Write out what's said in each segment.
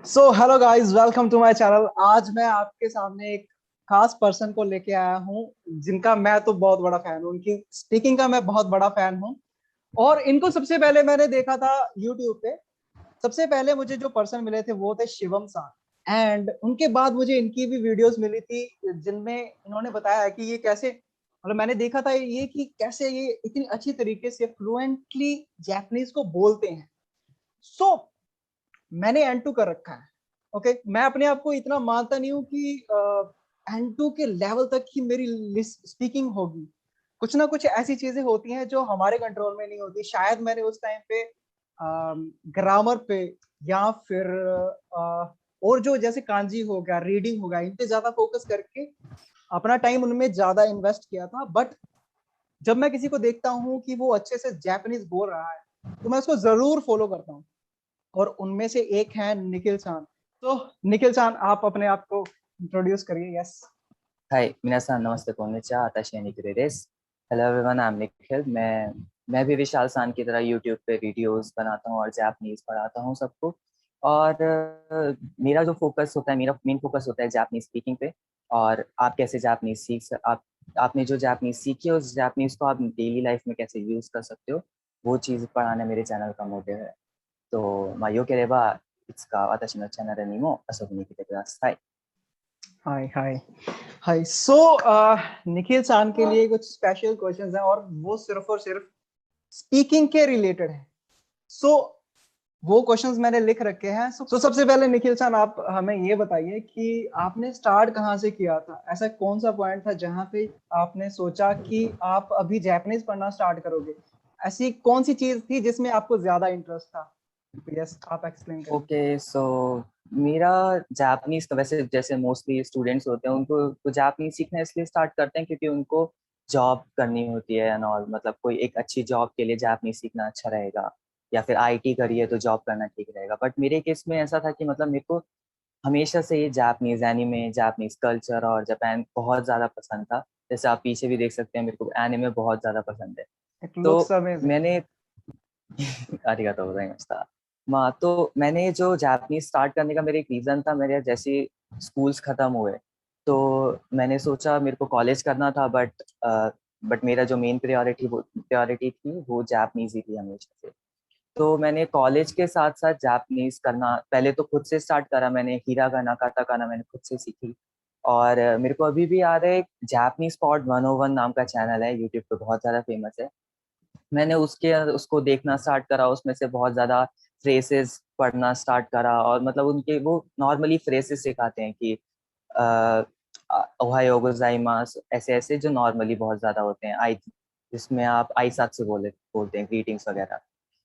So hello guys, welcome to my channel. आज मैं आपके सामने एक खास पर्सन को लेके आया हूँ जिनका मैं तो बहुत बड़ा फैन हूँ। उनकी स्पीकिंग का मैं बहुत बड़ा फैन हूँ और इनको सबसे पहले मैंने देखा था यूट्यूब पे। सबसे पहले मुझे जो पर्सन मिले थे वो थे शिवम सर, एंड उनके बाद मुझे इनकी भी वीडियोस मिली थी जिनमें इन्होंने बताया है कि ये कैसे, मतलब मैंने देखा था ये कि कैसे ये इतनी अच्छी तरीके से फ्लुएंटली जापानीज को बोलते हैं। सो मैंने N2 कर रखा है। ओके, मैं अपने आप को इतना मानता नहीं हूँ कि N2 के लेवल तक ही मेरी स्पीकिंग होगी। कुछ ना कुछ ऐसी चीजें होती हैं जो हमारे कंट्रोल में नहीं होती। शायद मैंने उस टाइम पे ग्रामर पे या फिर और जो जैसे कांजी हो गया, रीडिंग हो गया, इन पे ज्यादा फोकस करके अपना टाइम उनमें ज्यादा इन्वेस्ट किया था। बट जब मैं किसी को देखता हूँ कि वो अच्छे से जापानीज बोल रहा है तो मैं उसको जरूर फॉलो करता हूँ, और उनमें से एक है निखिल चांद। तो निखिल चांद, आप अपने आप को इंट्रोड्यूस करिए। यस। はい、皆さん、नमस्ते, कोन्निचिवा, आताशी निखिल देस। Hello everyone, I am Nikhil. मैं भी विशाल सान की तरह यूट्यूब पे वीडियोस बनाता हूँ और जापानीज पढ़ाता हूँ सबको। और मेरा जो फोकस होता है, मेरा मेन फोकस होता है जापानीज स्पीकिंग पे। और आप कैसे जापानीज आपने जो जापानीज सीखी है उस जापानीज को आप डेली लाइफ में कैसे यूज कर सकते हो, वो चीज़ पढ़ाना मेरे चैनल का मोटिव है। तो よければいつか私のチャンネルにも遊びに来てください。हाय हाय हाय। सो निखिल चांद के लिए कुछ स्पेशल क्वेश्चंस हैं और सिर्फ स्पीकिंग के रिलेटेड है। सो वो क्वेश्चंस मैंने लिख रखे हैं। सो सबसे पहले निखिल चांद, आप हमें ये बताइए कि आपने स्टार्ट कहाँ से किया था। ऐसा कौन सा पॉइंट था जहाँ पे आपने सोचा कि आप अभी जापानीज पढ़ना स्टार्ट करोगे? ऐसी कौन सी चीज थी जिसमें आपको ज्यादा इंटरेस्ट था? यस, आप एक्सप्लेन करिए। ओके, सो मेरा जापानीज का वैसे जैसे मोस्टली स्टूडेंट्स होते हैं उनको तो जापानीज सीखना इसलिए स्टार्ट करते हैं क्योंकि उनको जॉब करनी होती है एंड ऑल। मतलब कोई एक अच्छी जॉब के लिए जापानीज सीखना अच्छा रहेगा, या फिर आईटी करिए तो जॉब करना ठीक रहेगा। बट मेरे केस में ऐसा था कि मतलब मेरे को हमेशा से ये जापानीज एनिमे, जापानीज कल्चर और जापान बहुत ज़्यादा पसंद था। जैसे आप पीछे भी देख सकते हैं, मेरे को एनिमे बहुत ज़्यादा पसंद है। इट लुक्स तो अमेजिंग। मैंने ありがとうございました。まあतो मैंने जो जापानीज स्टार्ट करने का मेरा एक रीज़न था, मेरे जैसे स्कूल्स ख़त्म हुए तो मैंने सोचा मेरे को कॉलेज करना था। बट मेरा जो मेन प्रायोरिटी थी वो जापानीज ही थी हमेशा से। तो मैंने कॉलेज के साथ साथ जापानीज करना पहले तो खुद से स्टार्ट करा। मैंने हिरागाना काटाकाना मैंने खुद से सीखी। और मेरे को अभी भी याद है, जापानीज पॉड 101 नाम का चैनल है यूट्यूब पे, बहुत ज़्यादा फेमस है। मैंने उसको देखना स्टार्ट करा, उसमें से बहुत ज़्यादा फ्रेसेस पढ़ना स्टार्ट करा। और मतलब उनके वो नॉर्मली फ्रेसेस सिखाते हैं कि ओहायो गोजाइमास, ऐसे ऐसे जो नॉर्मली बहुत ज़्यादा होते हैं आई, जिसमें आप आई साथ से बोलते हैं ग्रीटिंग्स वगैरह।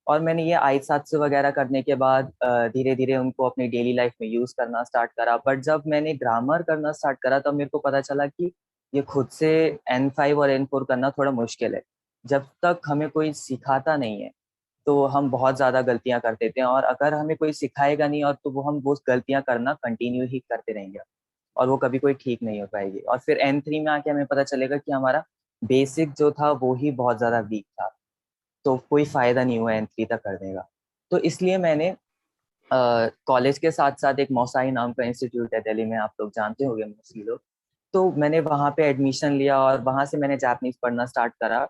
और मैंने ये आई साथ से वगैरह करने के बाद धीरे धीरे उनको अपनी डेली लाइफ में यूज़ करना स्टार्ट करा। बट जब मैंने ग्रामर करना स्टार्ट करा तब मेरे को पता चला कि ये खुद से N5 और N4 करना थोड़ा मुश्किल है। जब तक हमें कोई सिखाता नहीं है तो हम बहुत ज़्यादा गलतियाँ कर देते हैं, और अगर हमें कोई सिखाएगा नहीं और तो हम वो गलतियाँ करना कंटिन्यू ही करते रहेंगे और वो कभी कोई ठीक नहीं हो पाएगी। और फिर N3 में आके हमें पता चलेगा कि हमारा बेसिक जो था वो ही बहुत ज़्यादा वीक था, तो कोई फ़ायदा नहीं हुआ N3 तक करने का। तो इसलिए मैंने कॉलेज के साथ साथ एक मौसाई नाम का इंस्टीट्यूट है दिल्ली में, आप लोग जानते होंगे मोस्टली लोग। तो मैंने वहाँ पे एडमिशन लिया और वहाँ से मैंने जापानीज पढ़ना स्टार्ट करा।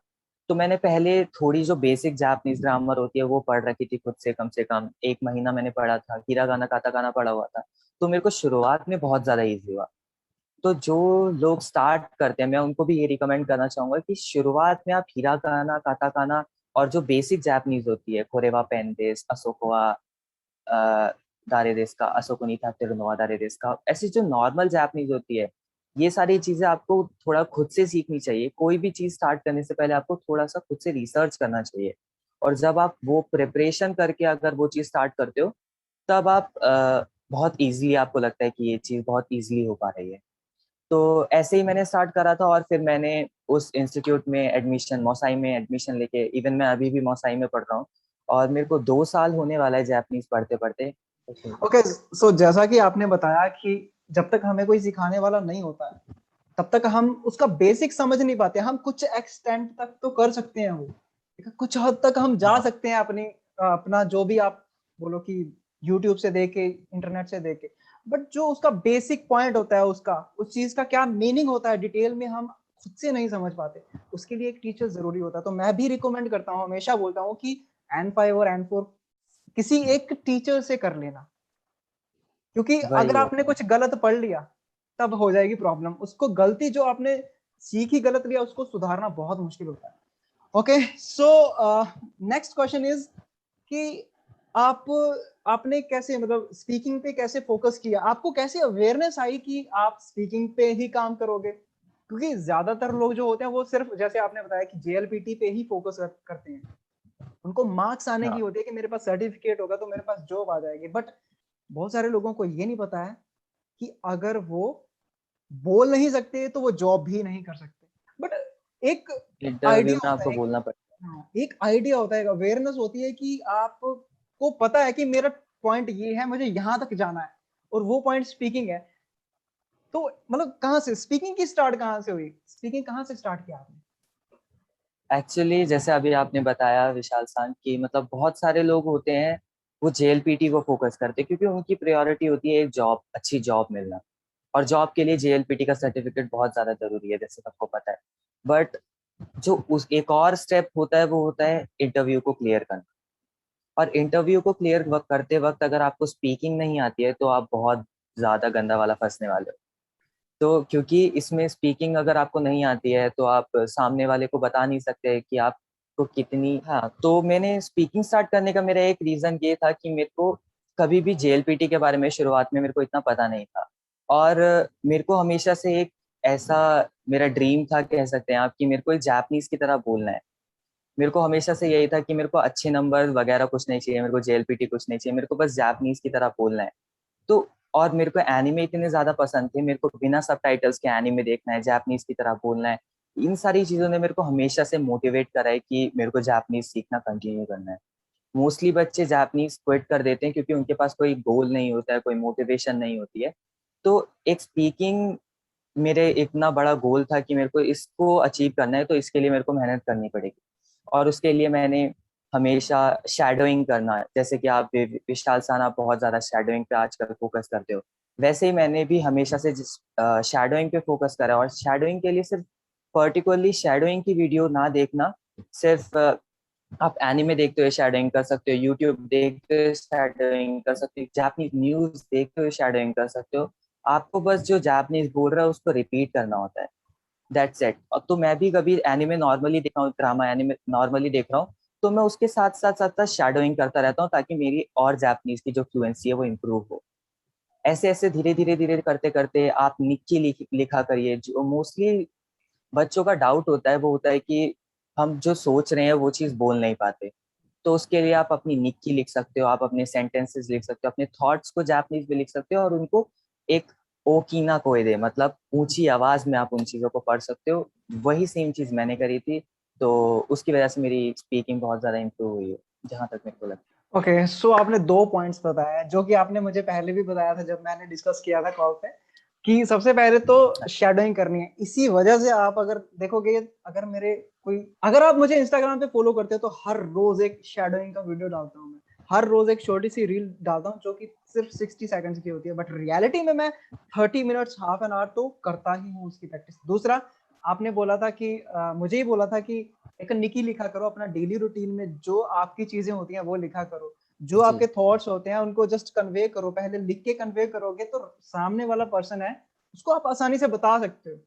तो मैंने पहले थोड़ी जो बेसिक जापानीज ग्रामर होती है वो पढ़ रखी थी खुद से कम 1 महीना मैंने पढ़ा था, हिरागाना काताकाना पढ़ा हुआ था। तो मेरे को शुरुआत में बहुत ज़्यादा ईजी हुआ। तो जो लोग स्टार्ट करते हैं मैं उनको भी ये रिकमेंड करना चाहूँगा कि शुरुआत में आप हिरागाना काताकाना और जो बेसिक जापानीज होती है, कोरेवा पेन असोकोवा, दारे देश का असोको था तिरुनोवा दारे देश का, ऐसी जो नॉर्मल जापानीज होती है, ये सारी चीजें आपको थोड़ा खुद से सीखनी चाहिए। कोई भी चीज स्टार्ट करने से पहले आपको थोड़ा सा खुद से रिसर्च करना चाहिए। और जब आप वो प्रिपरेशन करके अगर वो चीज स्टार्ट करते हो तब आप बहुत इजीली आपको लगता है कि ये चीज बहुत इजीली हो पा रही है। तो ऐसे ही मैंने स्टार्ट करा था और फिर मैंने उस इंस्टीट्यूट में एडमिशन, मौसाई में एडमिशन लेके, इवन मैं अभी भी मौसाई में पढ़ रहा हूँ और मेरे को 2 साल होने वाला है जापानीज पढ़ते पढ़ते। ओके, सो जैसा कि आपने बताया कि जब तक हमें कोई सिखाने वाला नहीं होता है तब तक हम उसका बेसिक समझ नहीं पाते। हम कुछ एक्सटेंट तक तो कर सकते हैं वो, ठीक है? कुछ हद तक हम जा हाँ, सकते हैं अपनी अपना जो भी आप बोलो कि यूट्यूब से देख के, इंटरनेट से देख के, बट जो उसका बेसिक पॉइंट होता है, उसका उस चीज का क्या मीनिंग होता है डिटेल में हम खुद से नहीं समझ पाते, उसके लिए एक टीचर जरूरी होता है। तो मैं भी रिकमेंड करता हूँ, हमेशा बोलता हूँ कि N5 और N4 किसी एक टीचर से कर लेना, क्योंकि अगर वही है। आपने कुछ गलत पढ़ लिया तब हो जाएगी प्रॉब्लम। उसको गलती जो आपने सीखी गलत लिया उसको सुधारना बहुत मुश्किल होता है। Okay, so next question is कि आप आपने कैसे, मतलब स्पीकिंग पे कैसे फोकस किया, आपको कैसे अवेयरनेस आई कि आप स्पीकिंग पे ही काम करोगे? क्योंकि ज्यादातर लोग जो होते हैं वो सिर्फ जैसे आपने बताया कि JLPT पे ही फोकस करते हैं, उनको मार्क्स आने की हाँ, होती है कि मेरे पास सर्टिफिकेट होगा तो मेरे पास जॉब आ जाएगी। बट बहुत सारे लोगों को ये नहीं पता है कि अगर वो बोल नहीं सकते तो वो जॉब भी नहीं कर सकते। बट एक इंटरव्यू आइडिया में होता आपको है, बोलना पड़ता हाँ एक आइडिया होता है, अवेयरनेस होती है कि आपको पता है कि मेरा पॉइंट ये है, मुझे यहाँ तक जाना है, और वो पॉइंट स्पीकिंग है। तो मतलब कहाँ से स्पीकिंग की स्टार्ट, कहाँ से हुई स्पीकिंग, कहाँ से स्टार्ट किया आपने? है। एक्चुअली जैसे अभी आपने बताया विशाल सांग की, मतलब बहुत सारे लोग होते हैं वो JLPT को फोकस करते हैं क्योंकि उनकी प्रायोरिटी होती है एक जॉब, अच्छी जॉब मिलना। और जॉब के लिए JLPT का सर्टिफिकेट बहुत ज्यादा जरूरी है, जैसे सबको पता है। बट जो उस एक और स्टेप होता है वो होता है इंटरव्यू को क्लियर करना। और इंटरव्यू को क्लियर करते वक्त अगर आपको स्पीकिंग नहीं आती है तो आप बहुत ज्यादा गंदा वाला फंसने वाले हो। तो क्योंकि इसमें स्पीकिंग अगर आपको नहीं आती है तो आप सामने वाले को बता नहीं सकते कि आपको कितनी। हाँ, तो मैंने स्पीकिंग स्टार्ट करने का मेरा एक रीजन ये था कि मेरे को कभी भी JLPT के बारे में शुरुआत में मेरे को इतना पता नहीं था। और मेरे को हमेशा से एक ऐसा मेरा ड्रीम था कह सकते हैं आप कि मेरे को एक जापानीज की तरह बोलना है। मेरे को हमेशा से यही था कि मेरे को अच्छे नंबर वगैरह कुछ नहीं चाहिए, मेरे को JLPT कुछ नहीं चाहिए, मेरे को बस जापानीज की तरह बोलना है। तो और मेरे को एनिमे इतने ज्यादा पसंद थे, मेरे को बिना सबटाइटल्स के एनिमे देखना है, जापानीज की तरह बोलना है। इन सारी चीजों ने मेरे को हमेशा से मोटिवेट करा है कि मेरे को जापानीज सीखना कंटिन्यू करना है। मोस्टली बच्चे जापानीज क्विट कर देते हैं क्योंकि उनके पास कोई गोल नहीं होता है, कोई मोटिवेशन नहीं होती है। तो एक स्पीकिंग मेरे इतना बड़ा गोल था कि मेरे को इसको अचीव करना है, तो इसके लिए मेरे को मेहनत करनी पड़ेगी। और उसके लिए मैंने हमेशा शैडोइंग करना, जैसे कि आप विशाल सान, आप बहुत ज्यादा शैडोइंग पे आजकल फोकस करते हो, वैसे ही मैंने भी हमेशा से जिस शैडोइंग पे फोकस करा। और शैडोइंग के लिए सिर्फ पर्टिकुलरली शैडोइंग की वीडियो ना देखना, सिर्फ आप एनिमे देखते हुए शैडोइंग कर सकते हो, यूट्यूब देखते हुए शैडोइंग कर सकते हो, जापानीज न्यूज देखते हुए शैडोइंग कर सकते हो। आपको बस जो जापानीज बोल रहा है उसको रिपीट करना होता है, दैट्स इट। और तो मैं भी कभी एनिमे नॉर्मली देख रहा हूँ, ड्रामा एनिमे नॉर्मली देख रहा हूँ, तो मैं उसके साथ साथ साथ साथ शैडोइंग करता रहता हूँ ताकि मेरी और जापानीज की जो फ्लुएंसी है वो इम्प्रूव हो। ऐसे ऐसे धीरे धीरे धीरे करते करते आप निक्की लिखा करिए। जो मोस्टली बच्चों का डाउट होता है वो होता है कि हम जो सोच रहे हैं वो चीज़ बोल नहीं पाते। तो उसके लिए आप अपनी निक्की लिख सकते हो, आप अपने सेंटेंसेस लिख सकते हो, अपने थॉट्स को जापानीज में लिख सकते हो और उनको एक ओकीना कोई दे, मतलब ऊंची आवाज में आप उन चीजों को पढ़ सकते हो। वही सेम चीज मैंने करी थी, तो उसकी वजह से मेरी स्पीकिंग बहुत ज्यादा इम्प्रूव हुई है, जहां तक मेरे को लगता ओके, सो आपने दो पॉइंट्स बताया जो कि आपने मुझे पहले भी बताया था जब मैंने डिस्कस किया था कॉल पे, कि सबसे पहले तो है। शेडोइंग करनी है। इसी वजह से आप अगर देखोगे, अगर मेरे कोई, अगर आप मुझे इंस्टाग्राम पे फॉलो करते हो तो हर रोज एक शेडोइंग का वीडियो डालता हूँ मैं, हर रोज एक छोटी सी रील डालता हूँ जो कि सिर्फ 60 सेकंड्स की होती है, बट रियलिटी में मैं 30 मिनट्स, हाफ एन आवर तो करता ही हूँ उसकी प्रैक्टिस। दूसरा, आपने बोला था कि मुझे ही बोला था कि एक निकी लिखा करो, अपना डेली रूटीन में जो आपकी चीजें होती हैं वो लिखा करो, जो जी। आपके थॉट्स होते हैं उनको जस्ट कन्वे करो। पहले लिख के कन्वे करोगे तो सामने वाला पर्सन है उसको आप आसानी से बता सकते हो।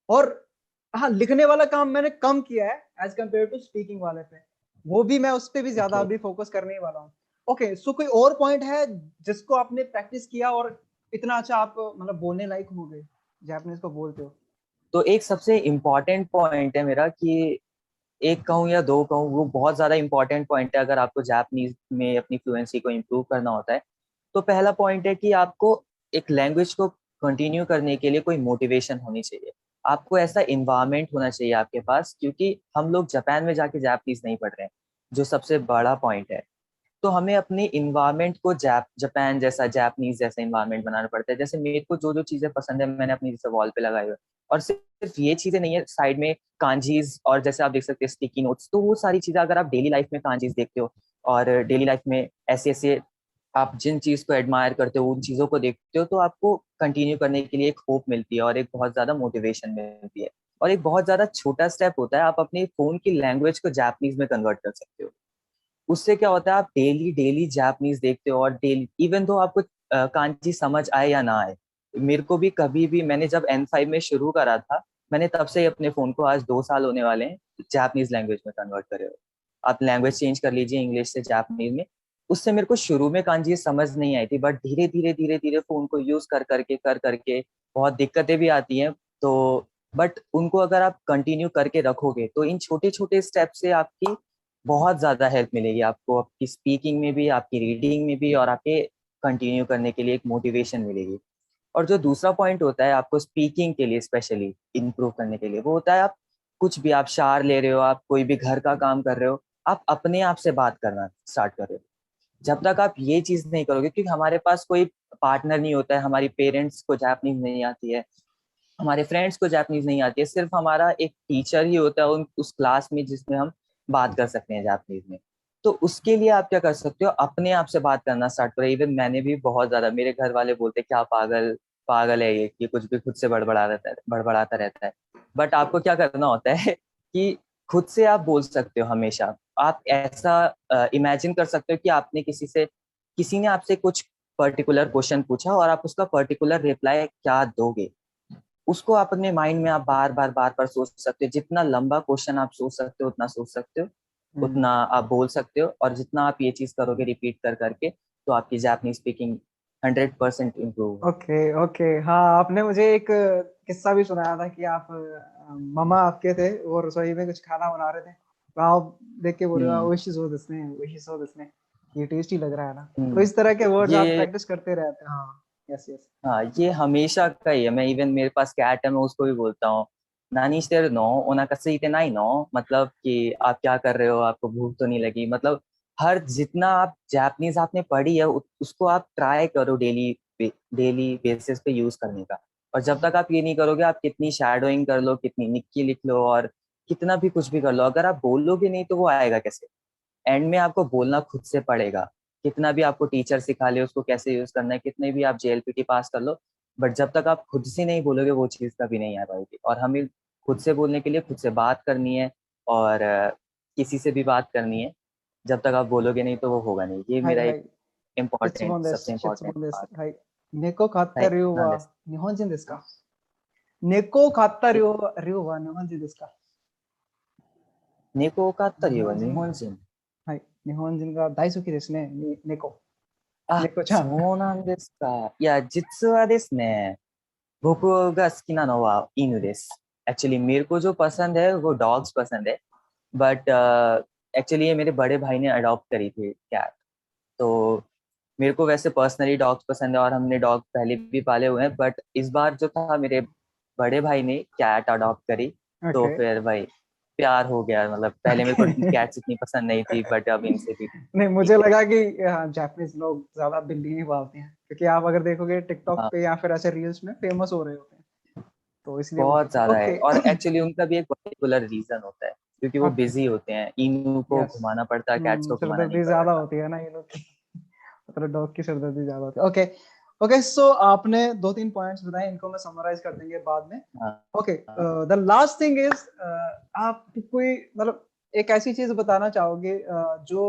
और हाँ, लिखने वाला काम मैंने कम किया है एज कम्पेयर टू स्पीकिंग वाले पे, वो भी मैं उस पर भी ज्यादा ओके, अभी फोकस करने ही वाला हूँ। ओके, सो कोई और पॉइंट है जिसको आपने प्रैक्टिस किया और इतना अच्छा आप मतलब बोलने लायक हो गए, जापानीज को बोलते हो? तो एक सबसे इम्पोर्टेंट पॉइंट है मेरा कि एक कहूँ या दो कहूँ, वो बहुत ज्यादा इंपॉर्टेंट पॉइंट है अगर आपको जापानीज में अपनी फ्लुएंसी को इम्प्रूव करना होता है। तो पहला पॉइंट है कि आपको एक लैंग्वेज को कंटिन्यू करने के लिए कोई मोटिवेशन होनी चाहिए। आपको ऐसा इन्वायरमेंट होना चाहिए आपके पास, क्योंकि हम लोग जापान में जाके जापानीज नहीं पढ़ रहे हैं, जो सबसे बड़ा पॉइंट है। तो हमें अपने इन्वायरमेंट को जापान जैसा, जापानीज जैसा इन्वायरमेंट बनाना पड़ता है। जैसे मेरे को जो जो चीजें पसंद है मैंने अपनी जैसे वॉल पे लगाई हुई है। और सिर्फ ये चीजें नहीं है, साइड में कांजीज, और जैसे आप देख सकते हैं स्टिकी नोट्स, तो वो सारी चीजें अगर आप डेली लाइफ में कांजीज देखते हो और डेली लाइफ में ऐसे ऐसे आप जिन चीज को एडमायर करते हो, उन चीजों को देखते हो, तो आपको कंटिन्यू करने के लिए एक होप मिलती है और एक बहुत ज्यादा मोटिवेशन मिलती है। और एक बहुत ज्यादा छोटा स्टेप होता है, आप अपने फोन की लैंग्वेज को जापानीज में कन्वर्ट कर सकते हो। उससे क्या होता है, आप डेली डेली जापानीज देखते हो और डेली, इवन दो आपको कांची समझ आए या ना आए। मेरे को भी कभी भी, मैंने जब N5 में शुरू करा था, मैंने तब से ही अपने फोन को, आज 2 साल होने वाले हैं, जापानीज लैंग्वेज में कन्वर्ट करे हो। आप लैंग्वेज चेंज कर लीजिए इंग्लिश से जापानीज में। उससे मेरे को शुरू में कांजी समझ नहीं आई थी, बट धीरे धीरे धीरे धीरे फोन को यूज कर करके बहुत दिक्कतें भी आती हैं। तो बट उनको अगर आप कंटिन्यू करके रखोगे, तो इन छोटे छोटे स्टेप से आपकी बहुत ज्यादा हेल्प मिलेगी आपको, आपकी स्पीकिंग में भी, आपकी रीडिंग में भी, और आपके कंटिन्यू करने के लिए एक मोटिवेशन मिलेगी। और जो दूसरा पॉइंट होता है आपको स्पीकिंग के लिए स्पेशली इम्प्रूव करने के लिए, वो होता है, आप कुछ भी, आप शार ले रहे हो, आप कोई भी घर का काम कर रहे हो, आप अपने आप से बात करना स्टार्ट कर रहे हो। जब तक आप ये चीज नहीं करोगे, क्योंकि हमारे पास कोई पार्टनर नहीं होता है, हमारी पेरेंट्स को जापानीज नहीं आती है, हमारे फ्रेंड्स को जापानीज नहीं आती है, सिर्फ हमारा एक टीचर ही होता है उस क्लास में जिसमें हम बात कर सकते हैं जापानीज में। तो उसके लिए आप क्या कर सकते हो, अपने आप से बात करना स्टार्ट करो। इवन मैंने भी बहुत ज्यादा, मेरे घर वाले बोलते क्या पागल पागल है ये कुछ भी खुद से बड़बड़ाता रहता है। बट आपको क्या करना होता है कि खुद से आप बोल सकते हो हमेशा। आप ऐसा इमेजिन कर सकते हो कि आपने किसी ने आपसे कुछ पर्टिकुलर क्वेश्चन पूछा और आप उसका पर्टिकुलर रिप्लाई क्या दोगे। उसको आप अपने माइंड में आप बार बार सोच सकते हो। जितना लंबा क्वेश्चन आप सोच सकते हो, उतना सोच सकते हो, उतना आप बोल सकते हो। और जितना आप ये चीज करोगे रिपीट कर करके, तो आपकी जापानी स्पीकिंग 100% इम्प्रूव होगी। ओके ओके, हाँ आपने मुझे एक किस्सा भी सुनाया था कि आप मामा आपके थे वो रसोई में कुछ खाना बना रहे थे, तो आप देख के बोल रहे हो हम्म। ओइशी सो दिसने, ओइशी सो दिसने, ये टेस्टी लग रहा है ना। तो हम्म। इस तरह के वर्ड्स आप ये प्रैक्टिस करते रहते हैं। हाँ, यस यस। हाँ, ये हमेशा का ही है। मैं इवन, मेरे पास कैट है, मैं उसको भी बोलता हूँ, नानी स्टेर नो ओना कसईते नाई नो, मतलब कि आप क्या कर रहे हो, आपको भूख तो नहीं लगी। मतलब हर जितना आप जापानीज आपने पढ़ी है, उसको आप ट्राई करो डेली बेसिस पे यूज करने का। और जब तक आप ये नहीं करोगे, आप कितनी शैडोइंग कर लो, कितनी निक्की लिख लो, और कितना भी कुछ भी कर लो, अगर आप बोलोगे नहीं तो वो आएगा कैसे। एंड में आपको बोलना खुद से पड़ेगा। कितना भी आपको टीचर सिखा ले उसको कैसे यूज करना है, कितने भी आप JLPT पास कर लो, बट जब तक आप खुद से नहीं बोलोगे, वो चीज कभी नहीं आ पाएगी। और हमें खुद से बोलने के लिए खुद से बात करनी है, और किसी से भी बात करनी है। जब तक आप बोलोगे नहीं तो वो होगा नहीं। ये はい मेरा は एक い。質 इम्पोर्टेंट 問です。सबसे 質 इम्पोर्टेंट 問です。पार्ट はい。猫飼っ है। た理由 なんです。は日本人ですか？猫を飼った理由は日本人ですか？猫を飼った日理由は本人。日本人。はい。日本人が大好きですね。猫。あ、猫ちゃん。そうなんですか。いや、実はですね、僕が好きなのは犬です。एक्चुअली मेरे को जो पसंद है वो डॉग्स पसंद है। बट एक्चुअली ये मेरे बड़े भाई ने अडॉप्ट करी थी कैट। तो मेरे को वैसे पर्सनली डॉग्स पसंद है और हमने डॉग पहले भी पाले हुए हैं, बट इस बार जो था, मेरे बड़े भाई ने कैट अडॉप्ट करी। तो ओके। फिर भाई प्यार हो गया। मतलब पहले मेरे को कैट्स इतनी पसंद नहीं थी, बट अब इनसे भी नहीं, ठीक मुझे है। लगा कि जापानीज लोग ज्यादा बिल्ली ही पालते हैं, क्योंकि आप अगर देखोगे टिकटॉक हाँ, पे या फिर ऐसे रील्स में फेमस हो रहे होते हैं, तो इसलिए मुझे बहुत ज्यादा है। ओके। और एक्चुअली उनका भी एक पर्टिकुलर रीजन होता है, क्योंकि वो ओके। बिजी होते हैं। इनू को यस। घुमाना पड़ता है, कैट्स को घुमाना नहीं सिरदर्दी ज्यादा पड़ता। होती है ना ये लोग की। मतलब डॉग की सिरदर्दी ज्यादा होती है। ओके। ओके, सो आपने दो तीन पॉइंट्स बताए, इनको मैं समराइज कर देंगे बाद में। हाँ। ओके, हाँ। द लास्ट थिंग इज, आप कोई मतलब एक ऐसी चीज बताना चाहोगे जो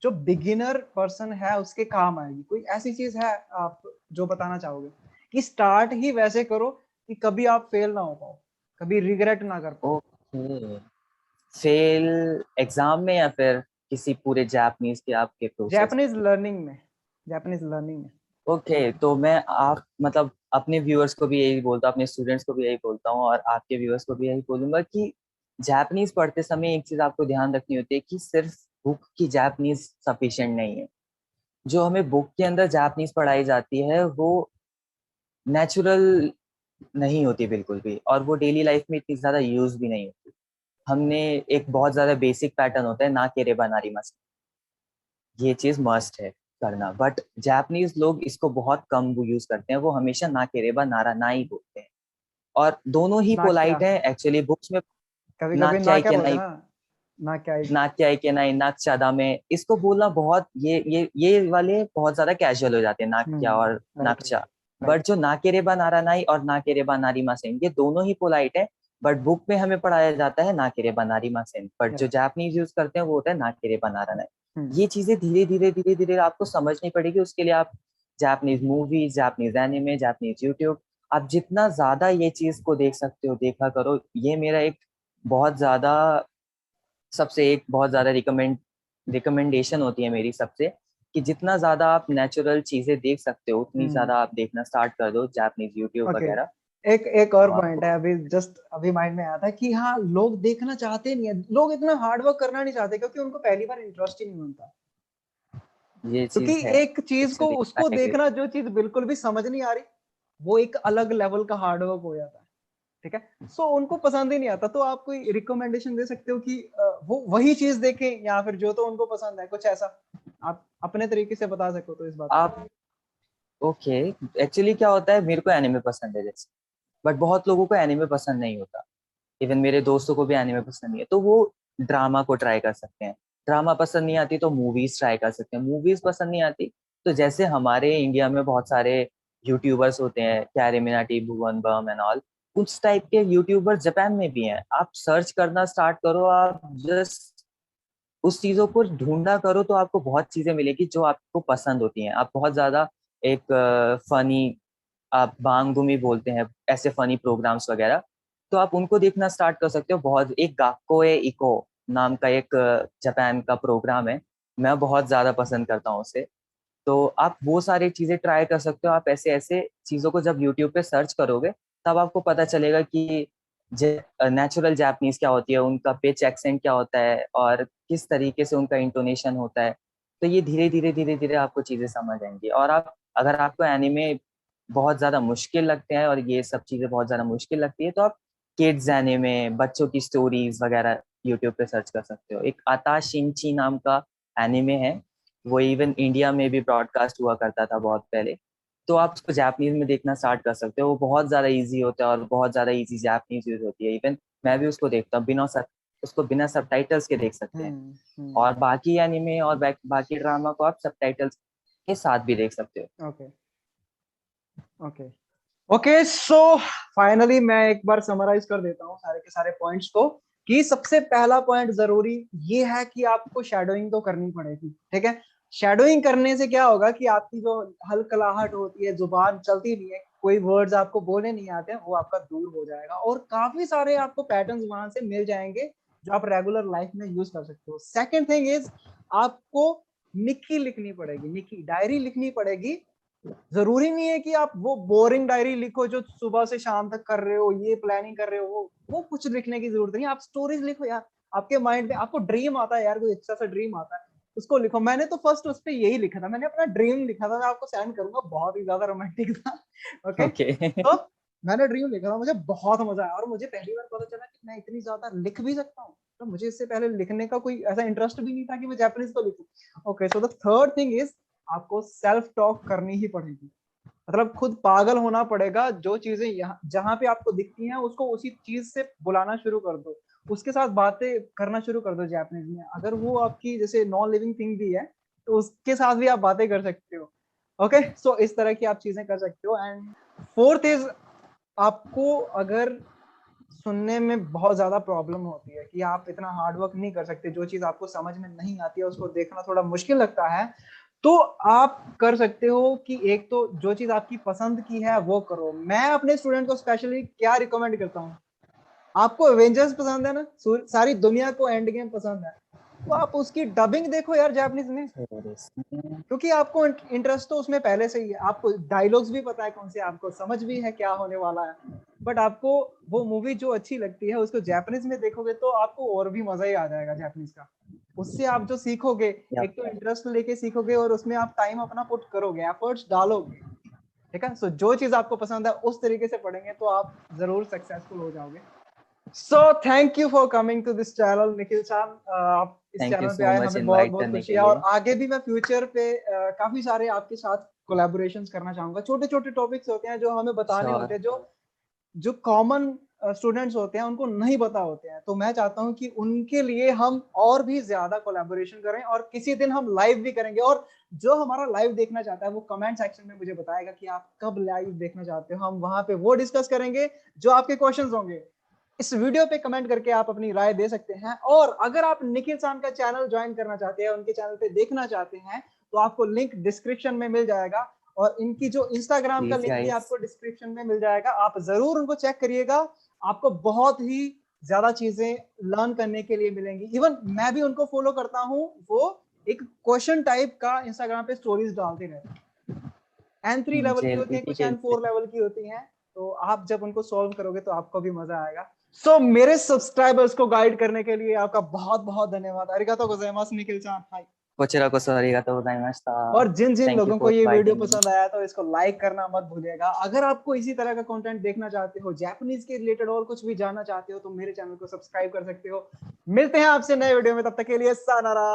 जो बिगिनर पर्सन है उसके काम आएगी, कोई ऐसी चीज है आप जो बताना चाहोगे कि स्टार्ट ही वैसे करो कि कभी आप फेल ना हो पाओ, कभी रिग्रेट ना कर पाओ। ओके। फेल एग्जाम में या फिर किसी पूरे जापानीज के आपके प्रोसेस में? जापानीज लर्निंग में, जापानीज लर्निंग में। ओके, तो मैं आप मतलब अपने व्यूअर्स को भी यही बोलता हूँ, अपने स्टूडेंट्स को भी यही बोलता हूँ, और आपके व्यूअर्स को भी यही बोलूंगा कि जापानीज पढ़ते समय एक चीज आपको ध्यान रखनी होती है कि सिर्फ बुक की जापानीज सफिशिएंट नहीं है। जो हमें बुक के अंदर जापानीज पढ़ाई जाती है, वो नेचुरल नहीं होती बिल्कुल भी, और वो डेली लाइफ में इतनी ज्यादा यूज भी नहीं होती। हमने एक बहुत ज्यादा बेसिक पैटर्न होता है, ना के रेबा नारी मस्त, ये चीज मस्ट है करना। बट जापानीज लोग इसको बहुत कम यूज करते हैं, वो हमेशा ना के रेबा नारा ना ही बोलते हैं। और दोनों ही ना क्या, पोलाइट है एक्चुअली बुक्स में। कभी ना कभी क्या ना ही क्या क्या बोलते नहीं। हैं ना। नाक्याई के नाई नाक में, इसको बोलना बहुत ये वाले बहुत ज्यादा कैजुअल हो जाते हैं, नाक्या और राइट नाकचा। राइट बट जो नाकेरेबा नारानाई और नाकेरेबा नारीमा सेन, ये दोनों ही पोलाइट है, बट बुक में हमें पढ़ाया जाता है नाकेरेबा नारीमा सेन, बट जो जापानीज यूज करते हैं वो होता है नाकेरेबा नारानाई। ये चीजें धीरे धीरे आपको समझनी पड़ेगी। उसके लिए आप Japanese movies, Japanese anime, Japanese YouTube, आप जितना ज्यादा ये चीज को देख सकते हो देखा करो। ये मेरा एक बहुत ज्यादा सबसे एक बहुत ज्यादा रिकमेंडेशन होती है मेरी सबसे, कि जितना ज्यादा आप नेचुरल चीजें देख सकते हो उतनी ज्यादा आप देखना स्टार्ट कर दो जापानीज यूट्यूब ओके। वगैरह। एक और तो पॉइंट आपको है, अभी जस्ट अभी माइंड में आया था कि हाँ, लोग देखना चाहते नहीं है, लोग इतना हार्ड वर्क करना नहीं चाहते क्योंकि उनको पहली बार इंटरेस्ट ही नहीं होता। ये क्योंकि चीज है एक चीज को, एक्चुअली, उसको देखना, जो चीज बिल्कुल भी समझ नहीं आ रही, वो एक अलग लेवल का हार्ड वर्क हो जाता है। ठीक है, सो उनको पसंद ही नहीं आता। तो आप कोई रिकमेंडेशन दे सकते हो कि वो वही चीज देखें, या फिर जो तो उनको पसंद है, कुछ ऐसा आप अपने तरीके से बता सको तो इस बात आप को। ओके। एक्चुअली क्या होता है, मेरे को एनिमे पसंद है जैसे, बट बहुत लोगों को एनिमे पसंद नहीं होता। इवन मेरे दोस्तों को भी एनिमे पसंद नहीं है, तो वो ड्रामा को ट्राई कर सकते हैं। ड्रामा पसंद नहीं आती तो मूवीज ट्राई कर सकते हैं। मूवीज पसंद नहीं आती तो जैसे हमारे इंडिया में बहुत सारे यूट्यूबर्स होते हैं, carry Minati, Bhuvan bomb and all, उस टाइप के यूट्यूबर्स जापान में भी हैं। आप सर्च करना स्टार्ट करो, आप जस्ट उस चीजों को ढूंढा करो तो आपको बहुत चीजें मिलेगी जो आपको पसंद होती हैं। आप बहुत ज्यादा एक फनी, आप बांगुमी बोलते हैं ऐसे फनी प्रोग्राम्स वगैरह, तो आप उनको देखना स्टार्ट कर सकते हो। बहुत एक गाक्कोए इको नाम का एक जापान का प्रोग्राम है, मैं बहुत ज्यादा पसंद करता हूँ उसे। तो आप वो सारी चीजें ट्राई कर सकते हो। आप ऐसे ऐसे चीजों को जब यूट्यूब पे सर्च करोगे तब आपको पता चलेगा कि नेचुरल जापानीज क्या होती है, उनका पिच एक्सेंट क्या होता है और किस तरीके से उनका इंटोनेशन होता है। तो ये धीरे धीरे आपको चीजें समझ आएंगी। और आप, अगर आपको एनिमे बहुत ज्यादा मुश्किल लगते हैं और ये सब चीजें बहुत ज्यादा मुश्किल लगती है, तो आप किड्स एनिमे, बच्चों की स्टोरीज वगैरह यूट्यूब पे सर्च कर सकते हो। एक आता शिंची नाम का एनिमे है, वो इवन इंडिया में भी ब्रॉडकास्ट हुआ करता था बहुत पहले। तो आप उसको जापानीज में देखना स्टार्ट कर सकते हो। वो बहुत ज्यादा इजी होता है और बहुत ज्यादा इजी जापानीज यूज होती है। इवन मैं भी उसको देखता हूँ उसको बिना सबटाइटल्स के देख सकते हैं। और बाकी एनिमे और बाकी ड्रामा को आप सबटाइटल्स के साथ भी देख सकते हो। Okay okay okay. So finally मैं एक बार समराइज कर देता हूँ सारे के सारे पॉइंट्स को, कि सबसे पहला पॉइंट जरूरी ये है कि आपको शैडोइंग तो करनी पड़ेगी। ठीक है, शैडोइंग करने से क्या होगा कि आपकी जो हलकलाहट होती है, जुबान चलती नहीं है, कोई वर्ड्स आपको बोलने नहीं आते हैं, वो आपका दूर हो जाएगा और काफी सारे आपको पैटर्न्स वहां से मिल जाएंगे जो आप रेगुलर लाइफ में यूज कर सकते हो। सेकेंड थिंग इज, आपको निक्की लिखनी पड़ेगी, निक्की डायरी लिखनी पड़ेगी। जरूरी नहीं है कि आप वो बोरिंग डायरी लिखो जो सुबह से शाम तक कर रहे हो, ये प्लानिंग कर रहे हो, वो कुछ लिखने की जरूरत नहीं। आप स्टोरीज लिखो यार। आपके माइंड में आपको ड्रीम आता है यार, कोई अच्छा सा ड्रीम आता है, उसको लिखो। मैंने तो फर्स्ट उस पर यही लिखा था, मैंने अपना ड्रीम लिखा था, मैं आपको सेंड करूंगा, बहुत ही ज्यादा रोमांटिक था। Okay, okay. तो मैंने ड्रीम लिखा था, मुझे बहुत मजा आया और मुझे पहली बार पता चला कि मैं इतनी ज्यादा लिख भी सकता हूँ। तो मुझे इससे पहले लिखने का कोई ऐसा इंटरेस्ट भी नहीं था कि मैं जापानीज को लिखूं। Okay, so the third thing is, आपको सेल्फ टॉक करनी ही पड़ेगी। मतलब खुद पागल होना पड़ेगा। जो चीजें यहाँ जहां पे आपको दिखती हैं उसको उसी चीज से बुलाना शुरू कर दो, उसके साथ बातें करना शुरू कर दो जापानीज में। अगर वो आपकी जैसे नॉन लिविंग थिंग भी है तो उसके साथ भी आप बातें कर सकते हो। ओके, सो इस तरह की आप चीजें कर सकते हो। एंड फोर्थ इज, आपको अगर सुनने में बहुत ज्यादा प्रॉब्लम होती है कि आप इतना हार्ड वर्क नहीं कर सकते, जो चीज आपको समझ में नहीं आती है उसको देखना थोड़ा मुश्किल लगता है, तो आप कर सकते हो कि एक तो जो चीज आपकी पसंद की है वो करो। मैं अपने स्टूडेंट को स्पेशली क्या रिकमेंड करता हूँ, आपको एवेंजर्स पसंद है ना, सारी दुनिया को एंड गेम पसंद है, तो आप उसकी डबिंग देखो यार जापानीज में, क्योंकि आपको इंटरेस्ट तो उसमें पहले से ही है, आपको डायलॉग्स भी पता है कौन से, आपको समझ भी है क्या होने वाला है। बट आपको वो मूवी जो अच्छी लगती है उसको जापानीज में देखोगे तो आपको और भी मजा ही आ जाएगा जापानीज का। उससे आप जो सीखोगे, एक तो इंटरेस्ट लेके सीखोगे और उसमें आप टाइम अपना पुट करोगे, एफर्ट्स डालोगे। ठीक है, सो जो चीज आपको पसंद है उस तरीके से पढ़ेंगे तो आप जरूर सक्सेसफुल हो जाओगे। So thank you for coming to this channel Nikhil साहब, आप इस थैंक यू चैनल पे सो आए, मच हमें बहुत इनवाइट बहुत करने खुशी के है। और लिए। आगे भी मैं फ्यूचर पे काफी सारे आपके साथ कोलैबोरेशंस करना चाहूंगा। छोटे छोटे टॉपिक्स होते हैं जो हमें बताने श्योर। होते हैं, जो जो कॉमन स्टूडेंट्स होते हैं उनको नहीं पता होते हैं। तो मैं चाहता हूं कि उनके लिए हम और भी ज्यादा कोलैबोरेशन करें और किसी दिन हम लाइव भी करेंगे। और जो हमारा लाइव देखना चाहता है वो कमेंट सेक्शन में मुझे बताएगा कि आप कब लाइव देखना चाहते हो, हम वहां पे वो डिस्कस करेंगे जो आपके क्वेश्चंस होंगे। इस वीडियो पे कमेंट करके आप अपनी राय दे सकते हैं। और अगर आप निखिल सान का चैनल ज्वाइन करना चाहते हैं, उनके चैनल पे देखना चाहते हैं, तो आपको लिंक डिस्क्रिप्शन में मिल जाएगा और इनकी जो इंस्टाग्राम का प्लीज लिंक भी गाइस। आपको डिस्क्रिप्शन में मिल जाएगा। आप जरूर उनको चेक करिएगा, आपको बहुत ही ज्यादा चीजें लर्न करने के लिए मिलेंगी। इवन मैं भी उनको फॉलो करता हूँ, वो एक क्वेश्चन टाइप का इंस्टाग्राम पे स्टोरीज डालते रहते हैं। N3 लेवल की होती है, जेएलपीटी कुछ के N4 लेवल की होती हैं। तो आप जब उनको सॉल्व करोगे तो आपको भी मजा आएगा। सो मेरे सब्सक्राइबर्स को गाइड करने के लिए आपका बहुत बहुत धन्यवाद। अरिगातो गोजाइमासु निखिल सान। हाय। こちらこそありがとうございました。 और जिन जिन Thank you लोगों को for ये वीडियो inviting me. पसंद आया तो इसको लाइक करना मत भूलिएगा। अगर आपको इसी तरह का कंटेंट देखना चाहते हो, जापानीज के रिलेटेड और कुछ भी जानना चाहते हो, तो मेरे चैनल को सब्सक्राइब कर सकते हो। मिलते हैं आपसे नए वीडियो में, तब तक के लिए सानारा।